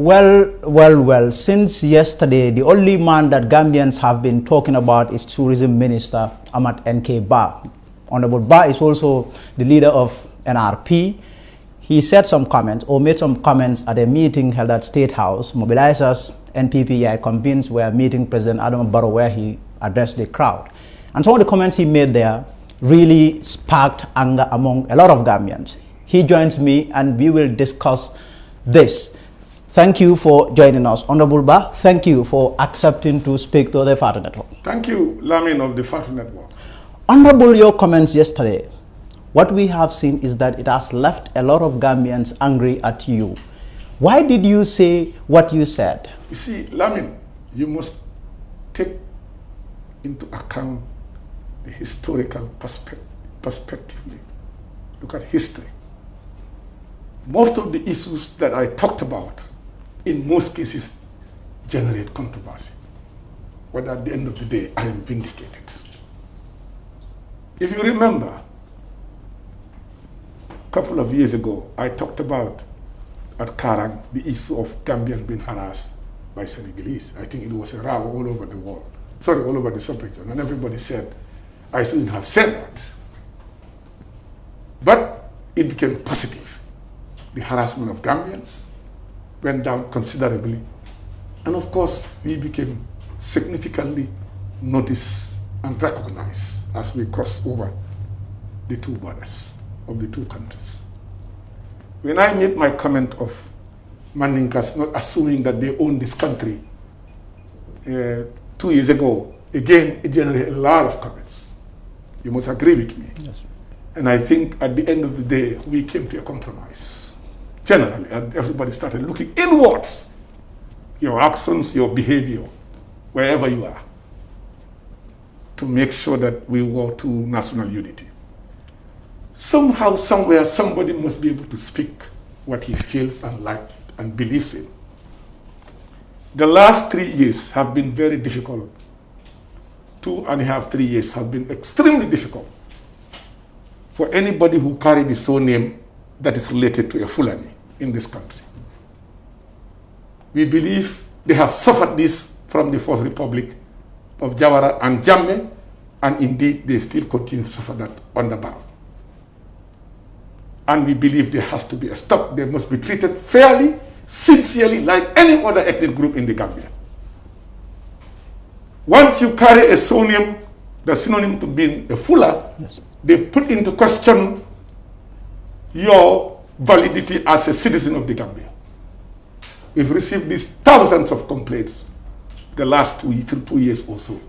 Well, since yesterday, the only man that Gambians have been talking about is Tourism Minister Ahmad N.K. Ba. Honorable Ba is also the leader of NRP. He said some comments or made some comments at a meeting held at State House. Mobilizers, NPPI convenes were meeting President Adam Barrow where he addressed the crowd. And some of the comments he made there really sparked anger among a lot of Gambians. He joins me and we will discuss this. Thank you for joining us. Honorable Ba, thank you for accepting to speak to the Fatu Network. Thank you, Lamin of the Fatu Network. Honorable, your comments yesterday, what we have seen is that it has left a lot of Gambians angry at you. Why did you say what you said? You see, Lamin, you must take into account the historical perspective. Look at history. Most of the issues that I talked about, in most cases, generate controversy. But at the end of the day, I am vindicated. If you remember, a couple of years ago, I talked about at Karang the issue of Gambians being harassed by Senegalese. I think it was a row all over the world. Sorry, all over the sub-region. And everybody said, I shouldn't have said that. But it became positive. The harassment of Gambians went down considerably. And of course, we became significantly noticed and recognized as we crossed over the two borders of the two countries. When I made my comment of Mandinkas not assuming that they own this country 2 years ago, again, it generated a lot of comments. You must agree with me. Yes. And I think at the end of the day, we came to a compromise. Generally, and everybody started looking inwards. Your actions, your behavior, wherever you are, to make sure that we go to national unity. Somehow, somewhere, somebody must be able to speak what he feels and likes and believes in. The last 3 years have been very difficult. 2.5, 3 years have been extremely difficult for anybody who carries the surname that is related to a Fulani in this country. We believe they have suffered this from the Fourth Republic of Jawara and Jammeh, and indeed they still continue to suffer that under Barrow. And we believe there has to be a stop. They must be treated fairly, sincerely, like any other ethnic group in the Gambia. Once you carry a surname, the synonym to being a Fula, yes, they put into question your validity as a citizen of the Gambia. We've received these thousands of complaints the last 2 years or so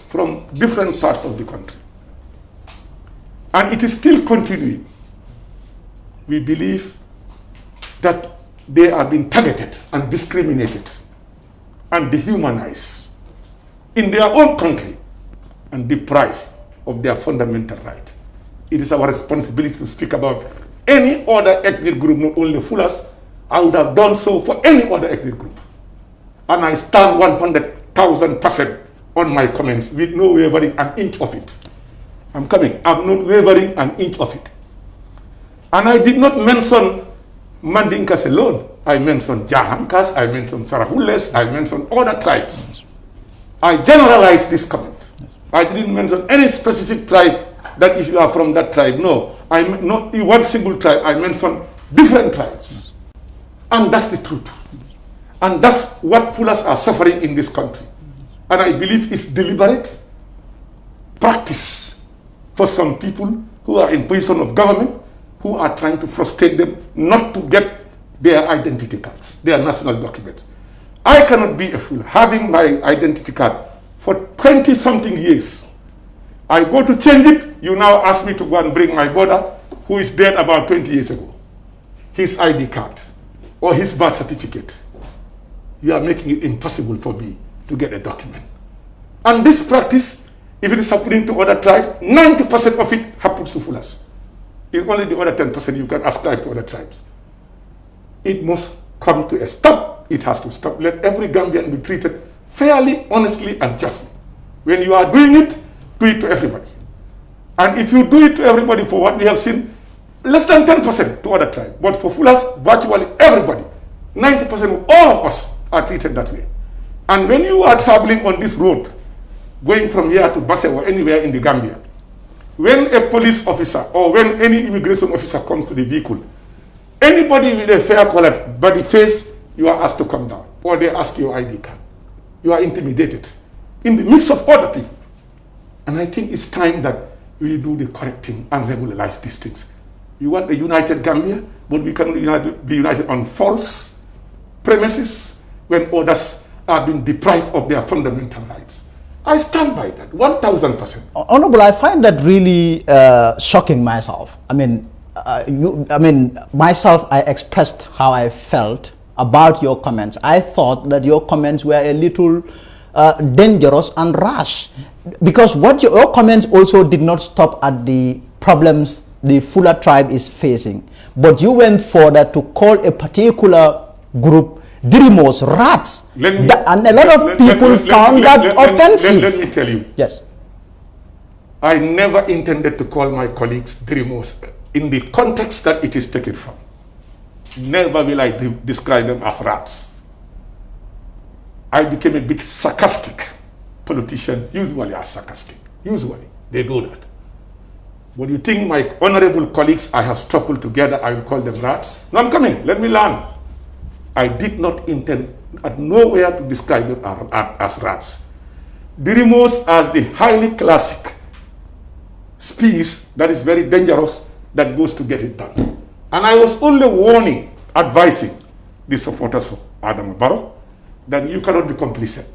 from different parts of the country. And it is still continuing. We believe that they are being targeted and discriminated and dehumanized in their own country and deprived of their fundamental right. It is our responsibility to speak about any other ethnic group, not only Fulas. I would have done so for any other ethnic group. And I stand 100,000% on my comments with no wavering an inch of it. I'm coming. I'm not wavering an inch of it. And I did not mention Mandinkas alone. I mentioned Jahankas, I mentioned Sarahules, I mentioned other tribes. I generalized this comment. I didn't mention any specific tribe that if you are from that tribe. No, I'm not one single tribe. I mentioned different tribes. And that's the truth. And that's what Fulas are suffering in this country. And I believe it's deliberate practice for some people who are in position of government, who are trying to frustrate them not to get their identity cards, their national documents. I cannot be a fool having my identity card for 20-something years. I go to change it, you now ask me to go and bring my brother who is dead about 20 years ago, his ID card or his birth certificate. You are making it impossible for me to get a document. And this practice, if it is happening to other tribes, 90% of it happens to Fulas. It's only the other 10% you can ascribe to other tribes. It must come to a stop. It has to stop. Let every Gambian be treated fairly, honestly, and justly. When you are doing it, do it to everybody. And if you do it to everybody, for what we have seen, less than 10% to other tribes. But for Fulas, virtually everybody 90% of all of us are treated that way. And when you are traveling on this road, going from here to Basse or anywhere in the Gambia, when a police officer or when any immigration officer comes to the vehicle, anybody with a fair-colored body face, you are asked to come down, or they ask your ID card. You are intimidated in the midst of other people. And I think it's time that we do the correct thing and regularize these things. We want a united Gambia, but we can be united on false premises when others are being deprived of their fundamental rights. I stand by that, 1,000%. Honorable, I find that really shocking myself. I mean, myself, I expressed how I felt about your comments. I thought that your comments were a little dangerous and rash, because what your comments also did not stop at the problems the Fula tribe is facing, but you went further to call a particular group Dirimos, rats, and a lot of people found that offensive. Let me tell you. Yes. I never intended to call my colleagues Dirimos in the context that it is taken from. Never will I describe them as rats. I became a bit sarcastic. Politicians usually are sarcastic. Usually, they do that. But you think my honorable colleagues I have struggled together, I will call them rats? No, I'm coming. Let me learn. I did not intend at nowhere to describe them as rats. Dirimos as the highly classic species that is very dangerous, that goes to get it done. And I was only warning, advising the supporters of Adam Barrow that you cannot be complicit.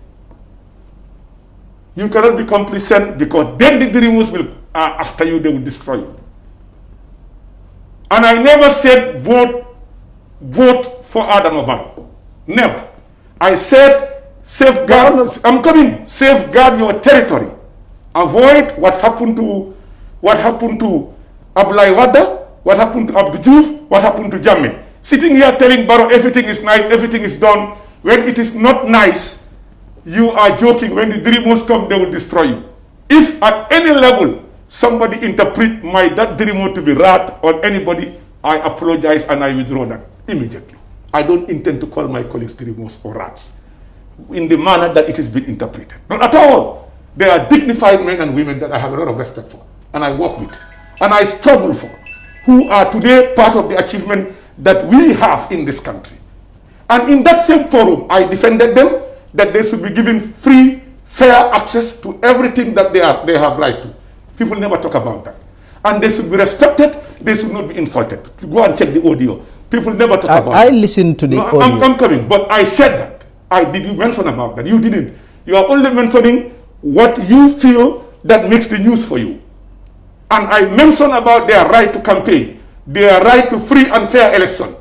You cannot be complicit, because then the Dirimos will, after you, they will destroy you. And I never said vote for Adam Barrow. Never. I said safeguard, I'm coming, safeguard your territory. Avoid what happened to Abulai Wada, what happened to Abdou Diouf, what happened to Jammeh. Sitting here telling Barrow everything is nice, everything is done, when it is not nice, you are joking. When the Dirimos come, they will destroy you. If at any level somebody interpret that Dirimo to be rat or anybody, I apologize and I withdraw that immediately. I don't intend to call my colleagues Dirimos or rats in the manner that it has been interpreted. Not at all. They are dignified men and women that I have a lot of respect for, and I work with, and I struggle for, who are today part of the achievement that we have in this country. And in that same forum, I defended them that they should be given free, fair access to everything that they have right to. People never talk about that. And they should be respected, they should not be insulted. Go and check the audio. People never talk about it. I listened to the audio. I'm coming, but I said that. Did you mention about that? You didn't. You are only mentioning what you feel that makes the news for you. And I mentioned about their right to campaign, their right to free and fair election.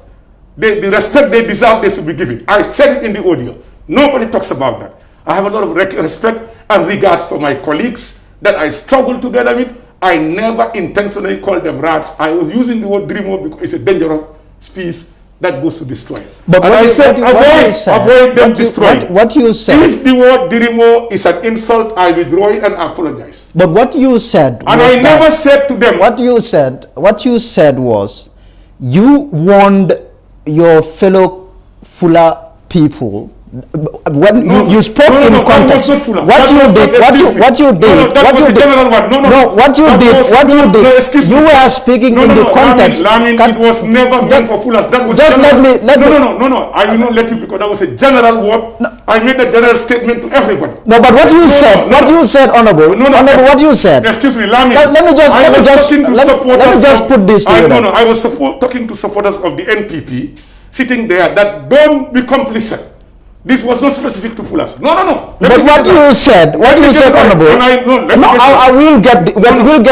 The respect they deserve, they should be given. I said it in the audio. Nobody talks about that. I have a lot of respect and regards for my colleagues that I struggle together with. I never intentionally called them rats. I was using the word Dirimo because it's a dangerous species that goes to destroy. But I said, avoid them destroying. What you said. If the word Dirimo is an insult, I withdraw it and apologize. But what you said, and I never said to them. What you said was, you warned your fellow Fula people. When you spoke in context, what you did, you were speaking in the context. It was never meant for Fulas. That was just let me. No. I will not let you, because that was a general word. I made a general statement to everybody. No, but what you said, Honorable, what you said. Excuse me, let me just put this to you. I was talking to supporters of the NPP, sitting there, that don't be complicit. This was not specific to Fulas. No. But what you said, Honorable. I will get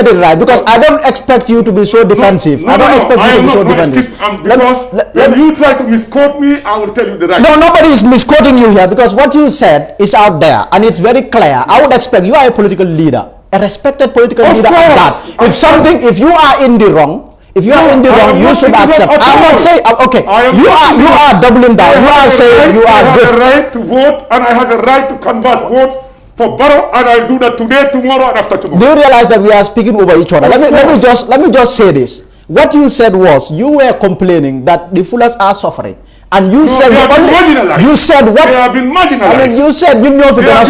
it right, because I don't expect you to be so defensive. I don't expect you to be so defensive. Because when you try to misquote me, I will tell you the right. No, nobody is misquoting you here, because what you said is out there and it's very clear. I would expect you are a political leader, a respected political leader at that. If you are in the wrong, you should accept. I'm not saying, okay, you are doubling down. You are saying you are good. I have a right to vote, and I have a right to convert votes for Barrow, and I'll do that today, tomorrow, and after tomorrow. Do you realize that we are speaking over each other? Let me just say this. What you said was, you were complaining that the Fullers are suffering, And you said they have been marginalized. You said what? They have been marginalized. I mean, you said you know if that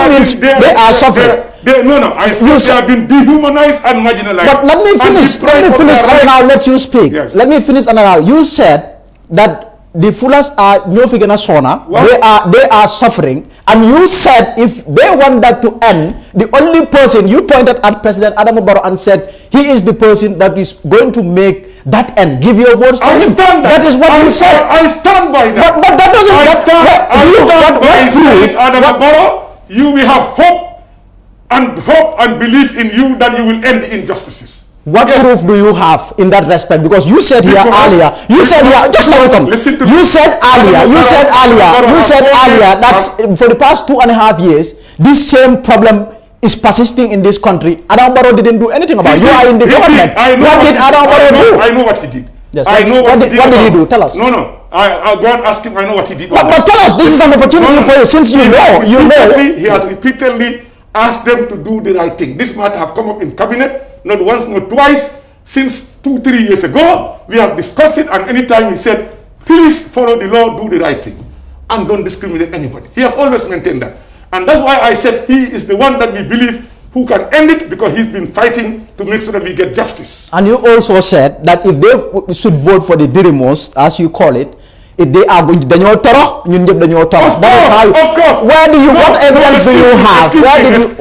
means they are suffering. No. I said they have been dehumanized and marginalized. But let me finish. And I'll let you speak. Yes. Let me finish and I'll. You said that the Fullers are no figure sona. They are suffering, and you said if they want that to end, the only person you pointed at President Adama Barrow and said he is the person that is going to make that end. Give your votes to him. That is what you said. I stand by that. But that doesn't. Adama Barrow, you will have hope and belief in you that you will end injustices. What proof do you have in that respect? Because you said here earlier, just let me come. You said earlier that for the past 2.5 years, this same problem is persisting in this country. Adama Barrow didn't do anything about it. You are in the government. What did Adama Barrow do? I know what he did. Yes, what did he do? Tell us. No. I'll go and ask him. I know what he did. But tell us. This is an opportunity for you, since you know. He has repeatedly asked them to do the right thing. This matter have come up in cabinet, not once, not twice, since 2-3 years ago. We have discussed it, and anytime he said, please follow the law, do the right thing, and don't discriminate anybody. He has always maintained that. And that's why I said he is the one that we believe who can end it, because he's been fighting to make sure that we get justice. And you also said that if they should vote for the Dirimos, as you call it, if they are going to of course. What evidence do you have?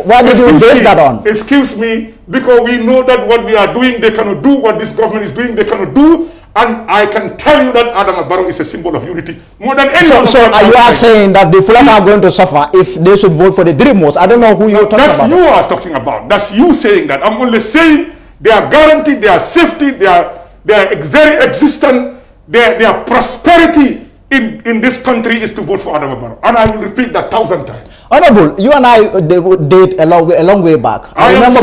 Where did you base that on? Excuse me, because we know that what we are doing, they cannot do. What this government is doing, they cannot do. And I can tell you that Adama Barrow is a symbol of unity more than anyone. So you are saying that the Fulani are going to suffer if they should vote for the Dirimos? I don't know who you're talking about. That's you are talking about. That's you saying that. I'm only saying they are guaranteed, their safety, their very existence, their prosperity in this country is to vote for Adama Barrow. And I will repeat that 1,000 times. Honorable, you and I date a long way back. I remember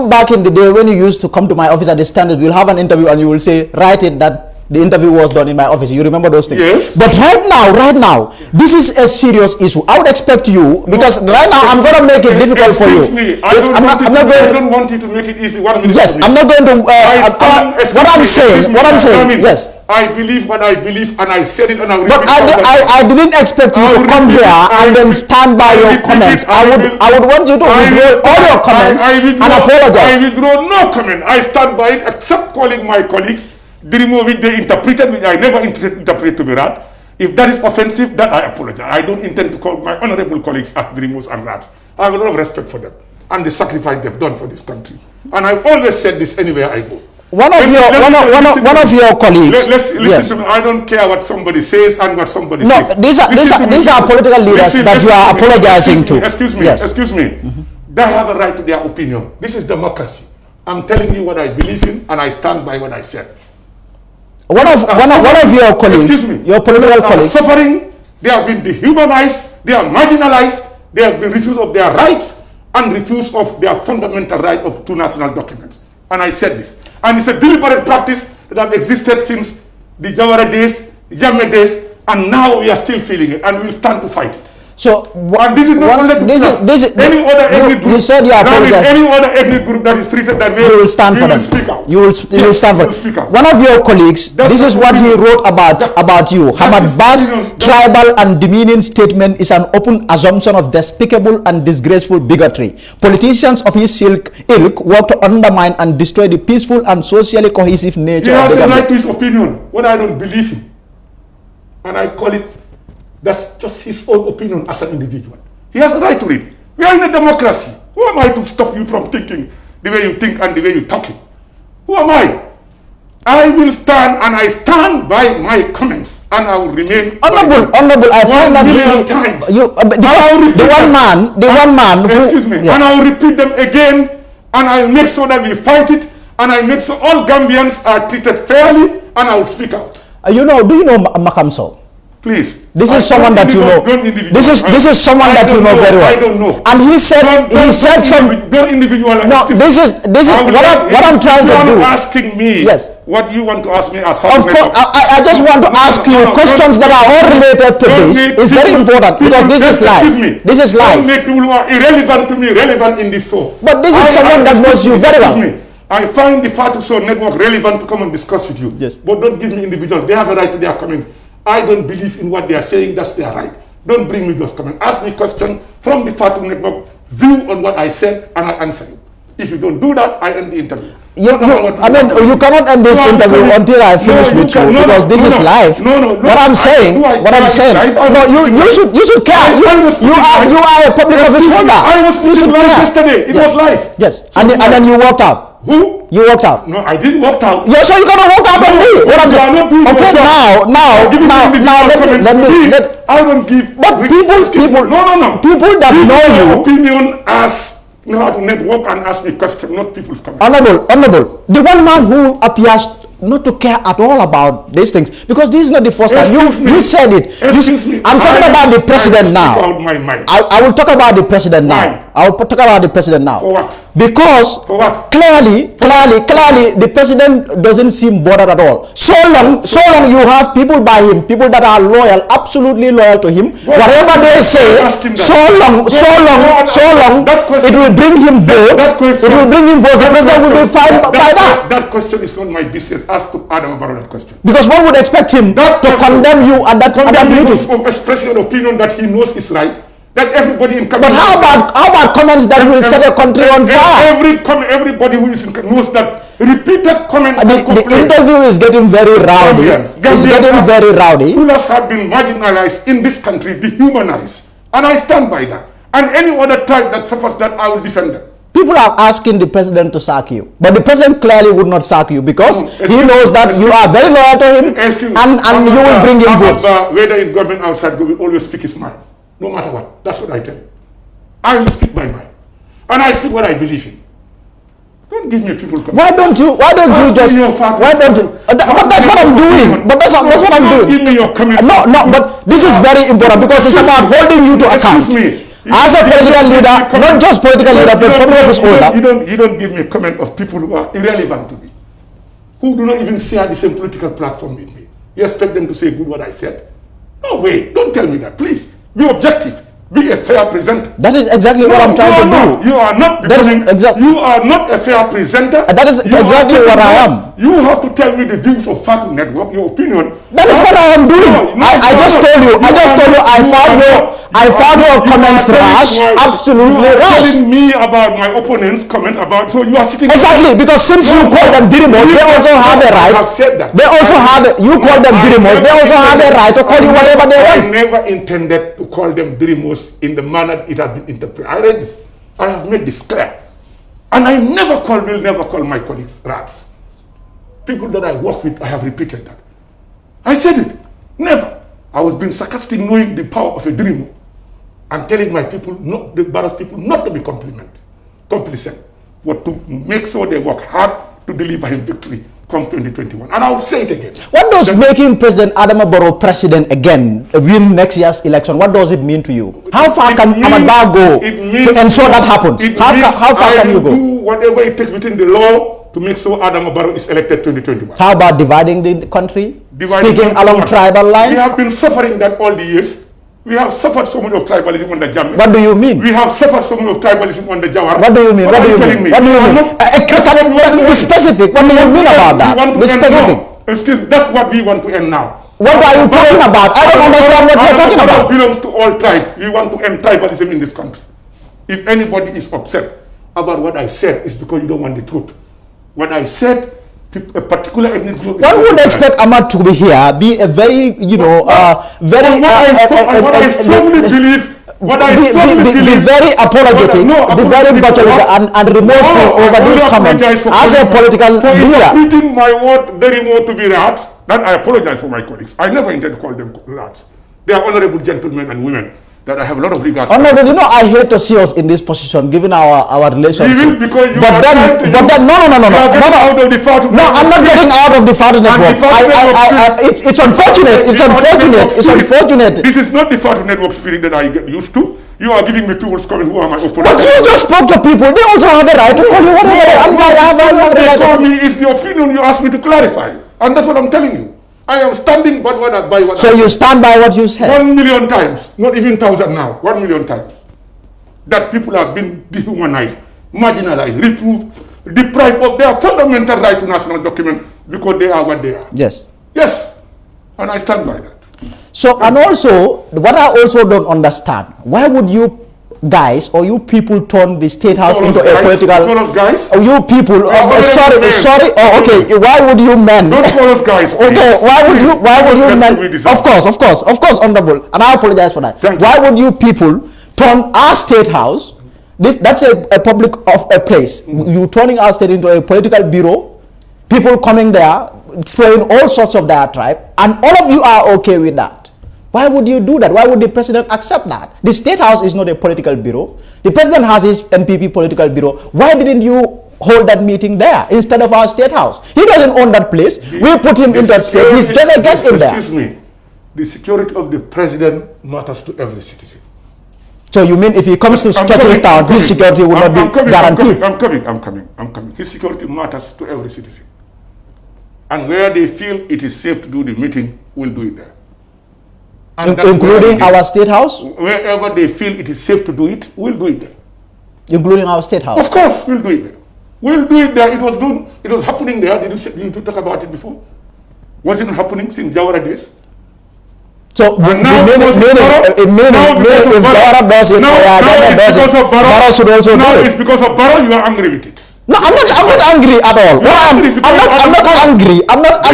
back in the day when you used to come to my office at the Standard. We'll have an interview and you will say, write it that the interview was done in my office. You remember those things? Yes. But right now, this is a serious issue. I would expect you, because right now I'm going to make it difficult for you. I don't want you to make it easy. Yes, I'm not going to. What I'm saying. Yes. I believe what I believe, and I said it, and I will repeat it. But I didn't expect you to come here and then stand by your comments. I would want you to withdraw all your comments and apologize. I withdraw no comment. I stand by it, except calling my colleagues Dirimo, which they interpreted, which I never interpreted to be rat. If that is offensive, that I apologize. I don't intend to call my honorable colleagues as Dirimos and rats. I have a lot of respect for them and the sacrifice they've done for this country. And I've always said this anywhere I go. One of your colleagues. Listen to me. I don't care what somebody says and what somebody says. These are political leaders that you are apologizing to. Excuse me. They have a right to their opinion. This is democracy. I'm telling you what I believe in, and I stand by what I said. One of your colleagues, your political colleagues, suffering. They have been dehumanized. They are marginalized. They have been refused of their rights and refused of their fundamental right of 2 national documents. And I said this. And it's a deliberate practice that has existed since the Jawara days, the Jammeh days, and now we are still feeling it, and we will stand to fight it. So, and this is not only to any other ethnic group. You said you apologize. Any other ethnic group that is treated that way, you will stand for them. You will stand for them. One of your colleagues, this is what he wrote about you. Ahmad Ba's tribal and demeaning statement is an open assumption of despicable and disgraceful bigotry. Politicians of his ilk work to undermine and destroy the peaceful and socially cohesive nature of the government. He has the right to his opinion, what I don't believe in. And I call it, that's just his own opinion as an individual. He has a right to it. We are in a democracy. Who am I to stop you from thinking the way you think and the way you're talking? Who am I? I will stand, and I stand by my comments, and I will remain honorable. I find that really times. The one man who, excuse me, yes. And I will repeat them again, and I will make sure that we fight it, and I make sure all Gambians are treated fairly, and I will speak out. Do you know Makamso? Please. This is someone that you know. This is someone that you know very well. I don't know. And he said some. Don't individualize. No, this is what I'm trying to do. Asking me. Yes. What you want to ask me as far as. Of course, I just want to ask you questions that are all related to this. It's very important because this is live. This is live. Don't make people who are irrelevant to me relevant in this show. But this is someone that knows you very well. I find the Fatu Show network relevant to come and discuss with you. Yes. But don't give me individuals. They have a right to their comment. I don't believe in what they are saying. That's their right. Don't bring me those comments. Ask me a question from the Fatu network, view on what I said, and I answer you. If you don't do that, I end the interview. You cannot end this interview until I finish with you, because this is live. What I'm saying, you should care. You are a public office holder. I was speaking live yesterday. It was live. Yes, and then you walked out. Who? You walked out. No, I didn't walk out. Yeah, so you gotta walk out on me. What I'm saying. Okay, let I don't give. But people. No. People that know you. Opinion as know how to network and ask me questions, not people's comments. Honorable, the one man who appears not to care at all about these things, because this is not the first time. You said it. I'm talking about the president now. I will talk about the president now. I will talk about the president now. For what? Because clearly, the president doesn't seem bothered at all. So long you have people by him, people that are loyal, absolutely loyal to him. Whatever they say, so long, it will bring him votes. It will bring him votes. The president will be fine by that. That question is not my business. Ask Adam about that question. Because one would expect him to condemn you at that meeting. Of expressing an opinion that he knows is right. That everybody in But how about comments that will set a country on fire? Everybody who is in knows that repeated comments. The interview is getting very rowdy. It's getting very rowdy. Fullers have been marginalized in this country, dehumanized, and I stand by that. And any other tribe that suffers that, I will defend them. People are asking the president to sack you, but the president clearly would not sack you because he knows that you are very loyal to him, and you will bring him votes. Whether in government, outside, will always speak his mind. No matter what. That's what I tell you. I will speak my mind. And I speak what I believe in. Don't give me people. Why don't you but that's what I'm doing. But that's what I'm doing. Give me your comment. No, but this is very important because it's about holding you to account. As a political leader, not just political leader, but public office holder. You don't give me a comment of people who are irrelevant to me. Who do not even share the same political platform with me. You expect them to say good what I said? No way. Don't tell me that, please. Be objective. Be a fair presenter. That is exactly what I'm trying to do. You are not you are not a fair presenter. That is exactly what I am. You have to tell me the views of Fatu Network, your opinion. That is what I am doing. I just told you. I found your comments rash. Absolutely rash. You are telling me about my opponent's comment about. So you are sitting. Exactly, because since you call them dirimos, they also have a right. I have said that. They also have. You call them dirimos. They also have a right to call you whatever they want. I never intended to call them dirimos in the manner it has been interpreted. I have made this clear. And I will never call my colleagues rats. People that I work with, I have repeated that. I said it. Never. I was being sarcastic knowing the power of a dirimo. I'm telling my people, the Barras people, not to be complacent, but to make sure they work hard to deliver him victory come 2021. And I'll say it again. What does making President Adama Barrow president again win next year's election, what does it mean to you? How far can Ahmad go to ensure that happens? How far can you go? Do whatever it takes within the law to make sure Adama Barrow is elected 2021. How about dividing the country? Speaking along tribal lines? We have been suffering that all the years. We have suffered so much of tribalism under Jammeh. What do you mean? We have suffered so much of tribalism under Jawara. What do you mean? What do you mean? Be specific. What do you mean about that? Be specific. No, excuse me, that's what we want to end now. What are you talking about? I don't understand what you're talking about. It belongs to all tribes. We want to end tribalism in this country. If anybody is upset about what I said, it's because you don't want the truth. What I said, a particular ethnic group. One would expect Ahmad to be here, be a very, be very apologetic, be very butchering and remorseful over these comments as a political leader. Treating my word very more to be rats, that I apologize for my colleagues. I never intend to call them rats. They are honorable gentlemen and women that I have a lot of regard for. Honorable, I hate to see us in this position given our relationship. Even because you no, I'm not getting out of the Fatu network. It's unfortunate. It's unfortunate. This is not the Fatu network spirit that I get used to. You are giving me people's comment who are my opponents. But you just spoke to people. They also have a right to call you whatever they want. What they told me is the opinion you asked me to clarify. And that's what I'm telling you. I am standing by what I So you stand by what you said? 1 million times, not even 1,000 now, 1 million times. That people have been dehumanized, marginalized, reproved, deprived of their fundamental right to national document because they are what they are. Yes. Yes. And I stand by that. So, and also, what I also don't understand, why would you guys or you people turn the State House into a political... guys? Oh, you people, sorry, okay, why would you men... Don't call us guys, please. Okay, why would you men... Of course, Honorable, and I apologize for that. Why would you people turn our State House, that's a public of a place, you turning our state into a political bureau, people coming there, throwing all sorts of diatribe, and all of you are okay with that? Why would you do that? Why would the president accept that? The State House is not a political bureau. The president has his MPP political bureau. Why didn't you hold that meeting there instead of our State House? He doesn't own that place. We put him in that state. He's just a guest in there. Excuse me. The security of the president matters to every citizen. So you mean if he comes to Churchilltown, his security will not be guaranteed? I'm coming. His security matters to every citizen. And where they feel it is safe to do the meeting, we'll do it there. Including our State House? Wherever they feel it is safe to do it, we'll do it there. Including our State House? Of course, we'll do it there. We'll do it there. It was happening there. Did you talk about it before? Wasn't it happening since Jawara days? So, if Jawara does it, Barrow should also do it. Now it's because of Barrow you are angry with it. No, I'm not angry at all. I'm not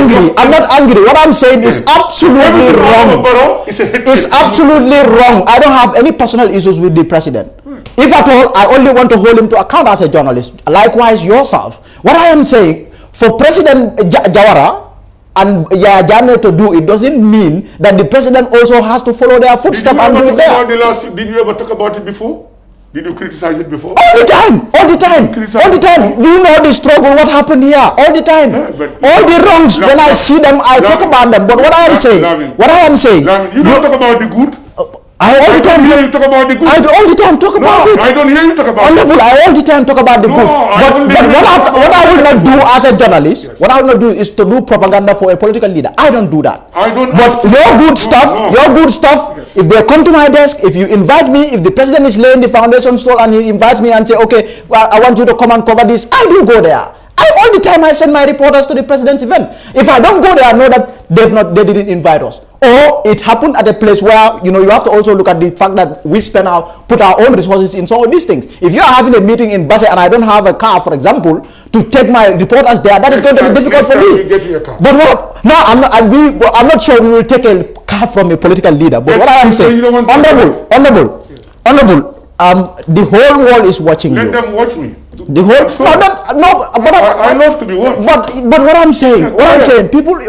angry. What I'm saying is absolutely wrong. It's absolutely wrong. I don't have any personal issues with the president. If at all, I only want to hold him to account as a journalist. Likewise, yourself. What I am saying, for President Jawara and Yaya Jammeh to do it doesn't mean that the president also has to follow their footsteps and do it there. Did you ever talk about it before? Did you criticize it before? All the time. You know the struggle, what happened here, all the time. All the wrongs, when I see them, I talk about them. But what I am saying, you don't talk about the good. I all the time hear you talk about the good. I all the time talk about it. I don't hear you talk about it. I all the time talk about the good. But what I will not do as a journalist, what I will not do is to do propaganda for a political leader. I don't do that. But your good stuff, if they come to my desk, if you invite me, if the president is laying the foundation stone and he invites me and say, okay, well, I want you to come and cover this, I do go there. All the time I send my reporters to the president's event. If I don't go there, I know that they didn't invite us. Or it happened at a place where, you have to also look at the fact that we put our own resources in some of these things. If you are having a meeting in Basse and I don't have a car, for example, to take my reporters there, that is going to be difficult for me. But what? No, I'm not sure we will take a car from a political leader. But what I am saying, honorable, the whole world is watching you. Let them watch me. The whole I love to be watched. But what I'm saying, people,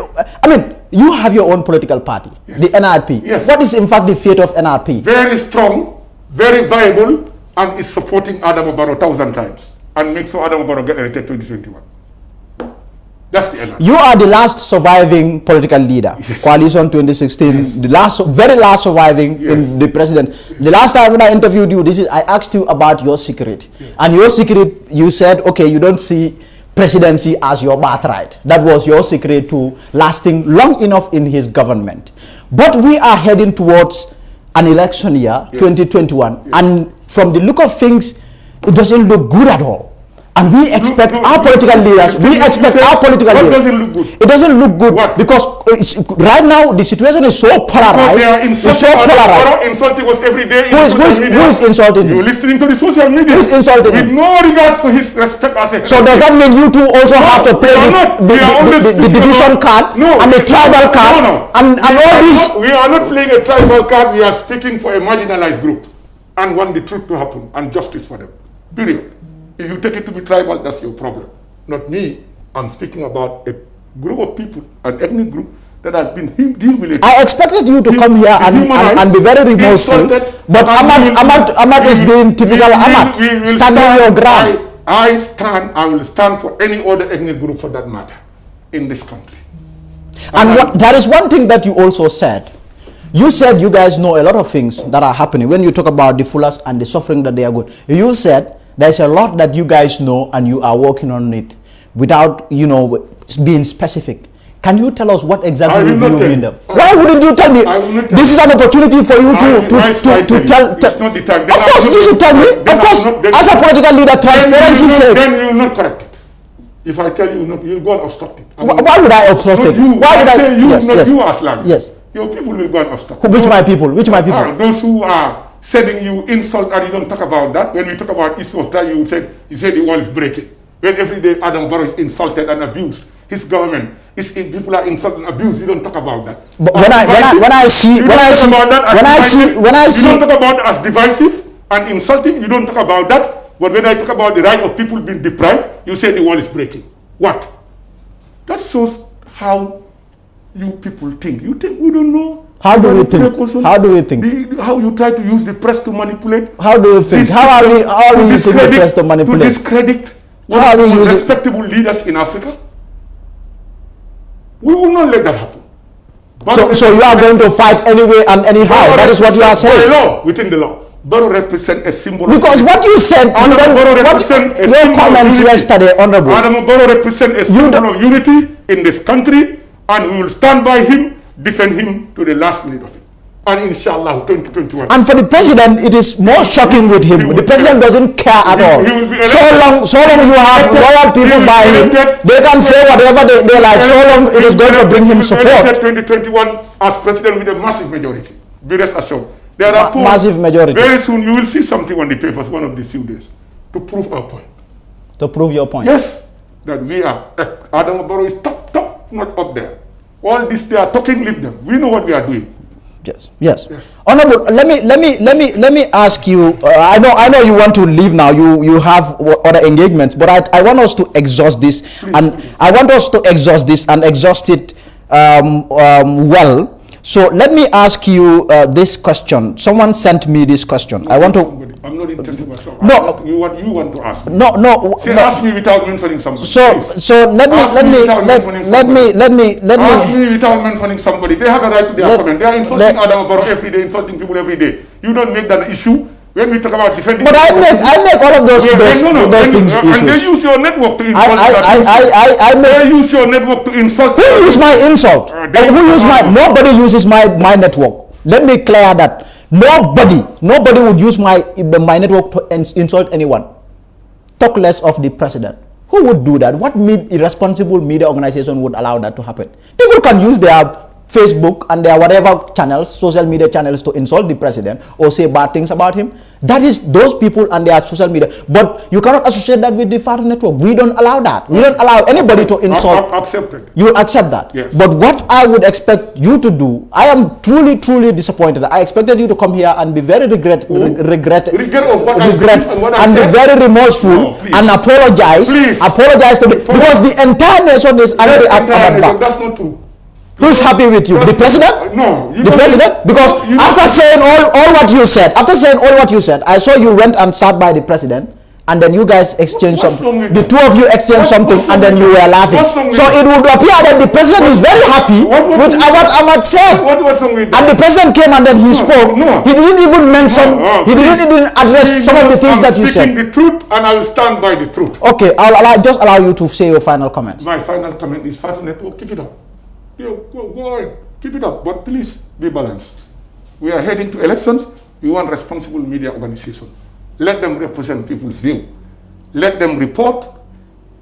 you have your own political party, the NRP. Yes. What is in fact the fate of NRP? Very strong, very viable, and is supporting Adam Barrow 1,000 times, and makes sure Adam Barrow get elected 2021. That's the NRP. You are the last surviving political leader. Yes. Coalition 2016, yes. The very last surviving in the president. The last time when I interviewed you, I asked you about your secret. Yes. And your secret, you said, okay, you don't see presidency as your birthright. That was your secret to lasting long enough in his government. But we are heading towards an election year, 2021. And from the look of things, it doesn't look good at all. And we expect our political leaders, What doesn't look good? It doesn't look good because right now the situation is so polarized. Insulting us every day. Who is insulting him? You're listening to the social media. Who is insulting him? With no regard for his respect as a... So does that mean you two also have to play the division card and the tribal card and all these? We are not playing a tribal card. We are speaking for a marginalized group and want the truth to happen and justice for them. Period. If you take it to be tribal, that's your problem. Not me. I'm speaking about a group of people, an ethnic group that has been humiliated. I expected you to come here and be very remorseful, but Ahmad is being typical Ahmad, standing your ground. I will stand for any other ethnic group for that matter in this country. And there is one thing that you also said. You said you guys know a lot of things that are happening. When you talk about the Fullers and the suffering that they are going, you said there's a lot that you guys know and you are working on it without, being specific. Can you tell us what exactly you mean them? Why wouldn't you tell me? This is an opportunity for you to tell. It's not the time. Of course, you should tell me. Of course, as a political leader, transparency says. Then you will not correct it. If I tell you not, you'll go and obstruct it. Why would I obstruct it? Why would I say you, yes, not yes. you as land. Yes. Your people will go and obstruct. Which my people? Which my people? Those who are sending you insult and you don't talk about that. When we talk about issues of that, you said the wall is breaking. When every day Adam Barrow is insulted and abused, his government, people are insulted and abused, you don't talk about that. But when I see, you don't talk about that as divisive and insulting, you don't talk about that. But when I talk about the right of people being deprived, you say the wall is breaking. What? That shows how you people think. You think we don't know? How do we think? How do we think? How you try to use the press to manipulate? How do you think? How are we using the press to manipulate? To discredit one of the respectable leaders in Africa? We will not let that happen. So you are going to fight anyway and anyhow. That is what you are saying. By law, within the law. Barrow represents a symbol. Because what you said, your comments yesterday, Honorable. Barrow represents a symbol of unity in this country, and we will stand by him, defend him to the last minute of it. And inshallah, 2021. And for the president, it is more shocking with him. The president doesn't care at all. So long you have loyal people by him, they can say whatever they like. So long it is going to bring him support. 2021 as president with a massive majority. Be rest assured. There are massive majority. Very soon you will see something on the papers one of these few days to prove our point. To prove your point? Yes, that we are. Adam Barrow is top, not up there. All this they are talking, leave them. We know what we are doing. Yes. Honorable, let me ask you. I know you want to leave now. You have other engagements, but I want us to exhaust this, and exhaust it well. So let me ask you this question. Someone sent me this question. No, I'm not interested in myself. No, you want to ask me. No. Say, ask me without mentioning somebody. So let me ask me without mentioning somebody. They have a right to their comment. They are insulting Adam Barrow every day, insulting people every day. You don't make that an issue. When we talk about defending, but I make all of those things issues. And they use your network to insult. They use your network to insult. Who use my insult? Nobody uses my network. Let me clear that. Nobody would use my network to insult anyone. Talk less of the president. Who would do that? What irresponsible media organization would allow that to happen? People can use their Facebook and their whatever channels, social media channels, to insult the president or say bad things about him. That is those people and their social media. But you cannot associate that with the Fatu network. We don't allow that. We don't allow anybody to insult. Accepted. You accept that. Yes. But what I would expect you to do, I am truly disappointed. I expected you to come here and be very regret and be very remorseful and apologize. Please. Apologize to because the entire nation is angry at Ahmad. That's not true. Who's happy with you? The president? No. The president? Because after saying all what you said, I saw you went and sat by the president, and then you guys exchanged something. The two of you exchanged something, and then you were laughing. So it would appear that the president is very happy with what Ahmad said. What was wrong with that? And the president came and then he spoke. No. He didn't even mention, he didn't even address some of the things that you said. I'm speaking the truth, and I will stand by the truth. Okay, I'll just allow you to say your final comment. My final comment is Fatu Network, keep it up. Go ahead, keep it up, but please be balanced. We are heading to elections. We want responsible media organization. Let them represent people's view. Let them report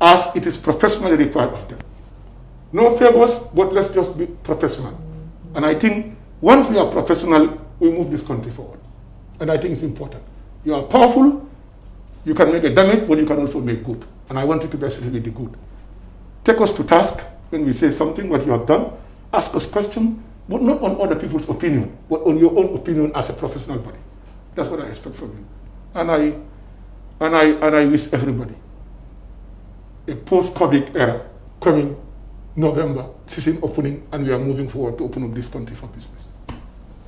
as it is professionally required of them. No favors, but let's just be professional. And I think once we are professional, we move this country forward. And I think it's important. You are powerful, you can make a damage, but you can also make good. And I want you to basically be the good. Take us to task when we say something, what you have done. Ask us questions, but not on other people's opinion, but on your own opinion as a professional body. That's what I expect from you. And I wish everybody a post-COVID era coming November, season opening, and we are moving forward to open up this country for business.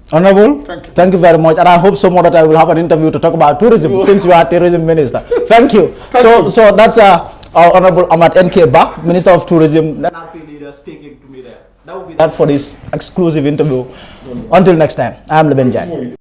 Honorable, thank you very much, and I hope some more that I will have an interview to talk about tourism since you are tourism minister. Thank you. So that's our Honorable Ahmad N.K. Ba, Minister of Tourism, NRP leader, speaking to me there. That will be that for this exclusive interview. Until next time, I am Leben Jai.